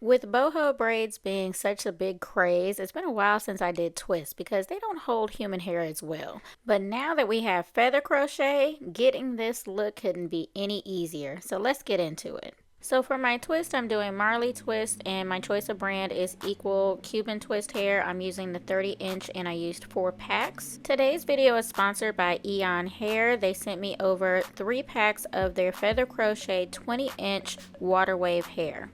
With boho braids being such a big craze, it's been a while since I did twists because they don't hold human hair as well. But now that we have feather crochet, getting this look couldn't be any easier. So let's get into it. So for my twist, I'm doing Marley twist, and my choice of brand is Equal Cuban Twist Hair. I'm using the 30-inch and I used 4 packs. Today's video is sponsored by EayonHair. They sent me over 3 packs of their feather crochet 20-inch water wave hair.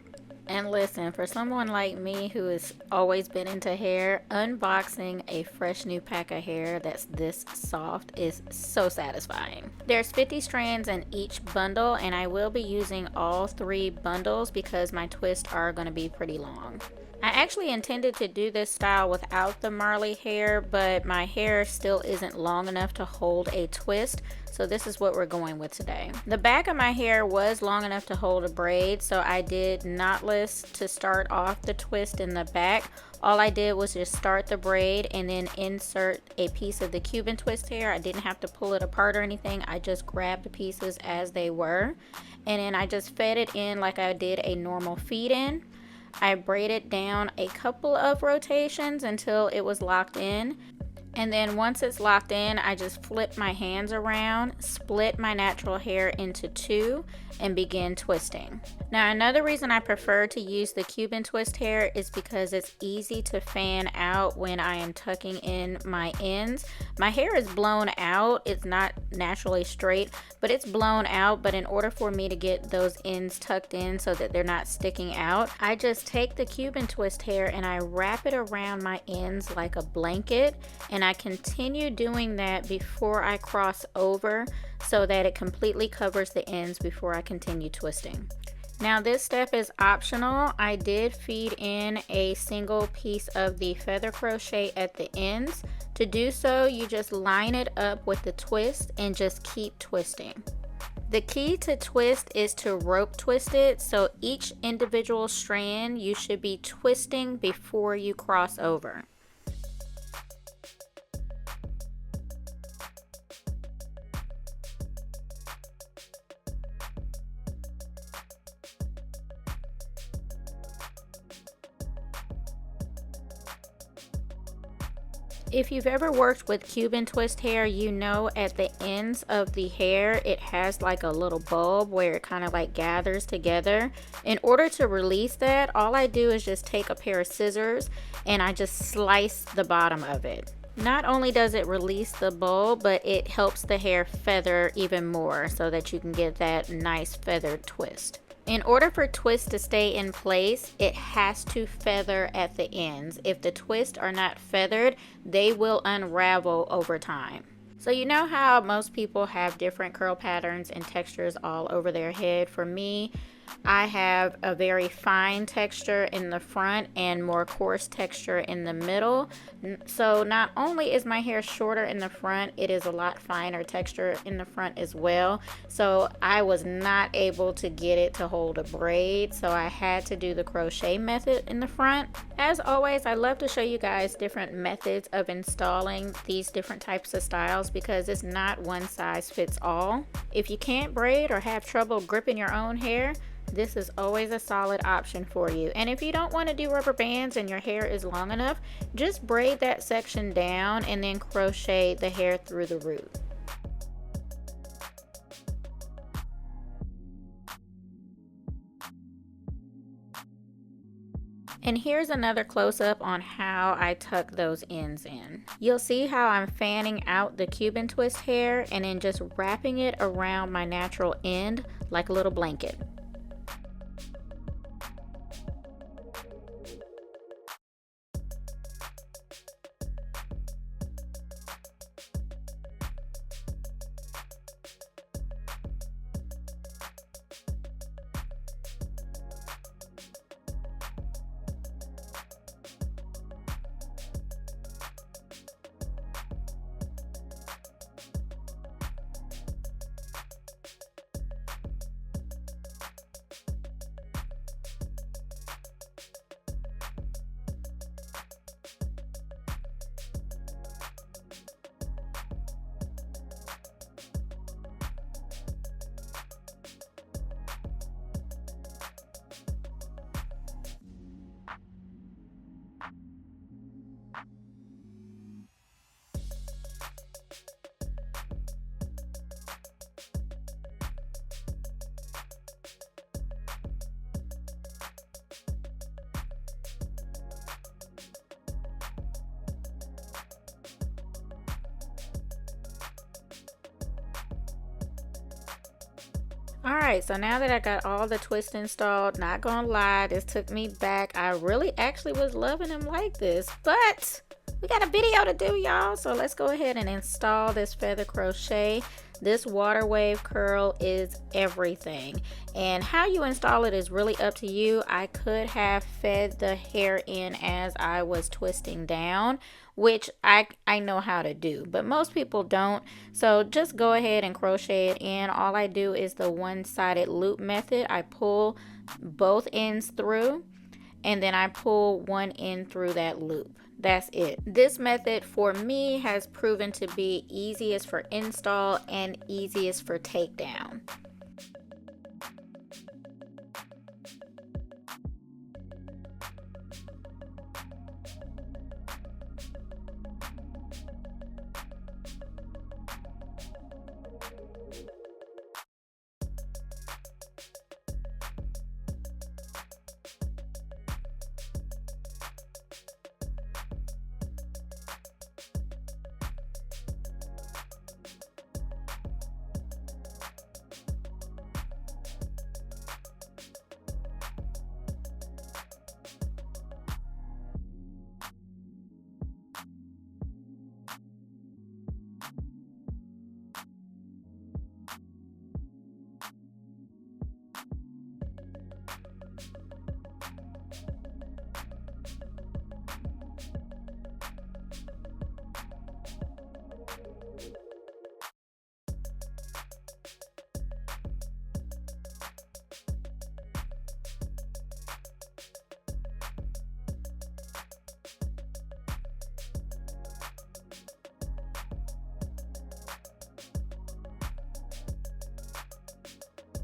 And listen, for someone like me who has always been into hair, unboxing a fresh new pack of hair that's this soft is so satisfying. There's 50 strands in each bundle, and I will be using all 3 bundles because my twists are going to be pretty long. I actually intended to do this style without the Marley hair, but my hair still isn't long enough to hold a twist, so this is what we're going with today. The back of my hair was long enough to hold a braid, so I did knotless to start off the twist in the back. All I did was just start the braid and then insert a piece of the Cuban twist hair. I didn't have to pull it apart or anything. I just grabbed the pieces as they were, and then I just fed it in like I did a normal feed in. I braided down a couple of rotations until it was locked in. And then once it's locked in, I just flip my hands around, split my natural hair into 2, and begin twisting. Now, another reason I prefer to use the Cuban twist hair is because it's easy to fan out when I am tucking in my ends. My hair is blown out. It's not naturally straight, but it's blown out. But in order for me to get those ends tucked in so that they're not sticking out, I just take the Cuban twist hair and I wrap it around my ends like a blanket, and I continue doing that before I cross over so that it completely covers the ends before I continue twisting. Now this step is optional. I did feed in a single piece of the feather crochet at the ends. To do so, you just line it up with the twist and just keep twisting. The key to twist is to rope twist it, so each individual strand you should be twisting before you cross over. If you've ever worked with Cuban twist hair, you know at the ends of the hair it has like a little bulb where it kind of like gathers together. In order to release that, all I do is just take a pair of scissors and I just slice the bottom of it. Not only does it release the bulb, but it helps the hair feather even more so that you can get that nice feathered twist. In order for twist to stay in place, it has to feather at the ends. If the twists are not feathered, they will unravel over time. So you know how most people have different curl patterns and textures all over their head? For me, I have a very fine texture in the front and more coarse texture in the middle. So not only is my hair shorter in the front, it is a lot finer texture in the front as well. So I was not able to get it to hold a braid, so I had to do the crochet method in the front. As always, I love to show you guys different methods of installing these different types of styles because it's not one size fits all. If you can't braid or have trouble gripping your own hair, this is always a solid option for you. And if you don't want to do rubber bands and your hair is long enough, just braid that section down and then crochet the hair through the root. And here's another close-up on how I tuck those ends in. You'll see how I'm fanning out the Cuban twist hair and then just wrapping it around my natural end like a little blanket. Alright, so now that I got all the twists installed, not gonna lie, this took me back. I really actually was loving them like this, but we got a video to do, y'all. So let's go ahead and install this feather crochet. This water wave curl is everything, and how you install it is really up to you. I could have fed the hair in as I was twisting down, which I know how to do, but most people don't. So just go ahead and crochet it in. All I do is the one-sided loop method. I pull both ends through, and then I pull one end through that loop. That's it. This method for me has proven to be easiest for install and easiest for takedown.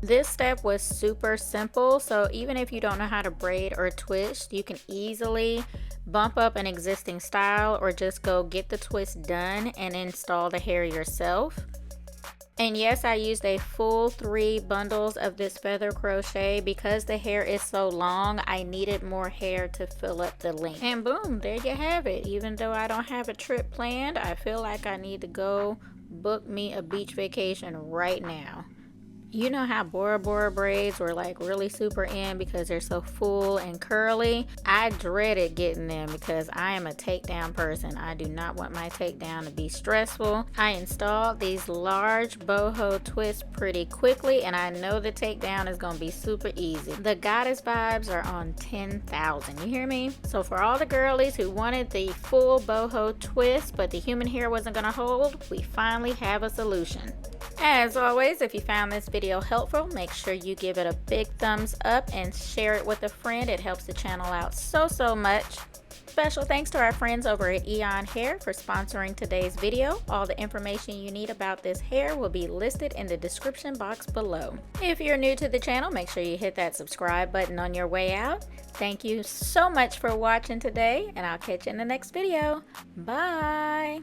This step was super simple, so even if you don't know how to braid or twist, you can easily bump up an existing style or just go get the twist done and install the hair yourself. And yes, I used a full 3 bundles of this feather crochet because the hair is so long. I needed more hair to fill up the length. And boom, there you have it. Even though I don't have a trip planned, I feel like I need to go book me a beach vacation right now. You know how Bora Bora braids were like really super in because they're so full and curly? I dreaded getting them because I am a takedown person. I do not want my takedown to be stressful. I installed these large boho twists pretty quickly, and I know the takedown is going to be super easy. The goddess vibes are on 10,000. You hear me? So for all the girlies who wanted the full boho twist but the human hair wasn't going to hold, we finally have a solution. As always, if you found this video helpful, make sure you give it a big thumbs up and share it with a friend. It helps the channel out so much. Special thanks to our friends over at EayonHair for sponsoring today's video. All the information you need about this hair will be listed in the description box below. If you're new to the channel, make sure you hit that subscribe button on your way out. Thank you so much for watching today, and I'll catch you in the next video. Bye!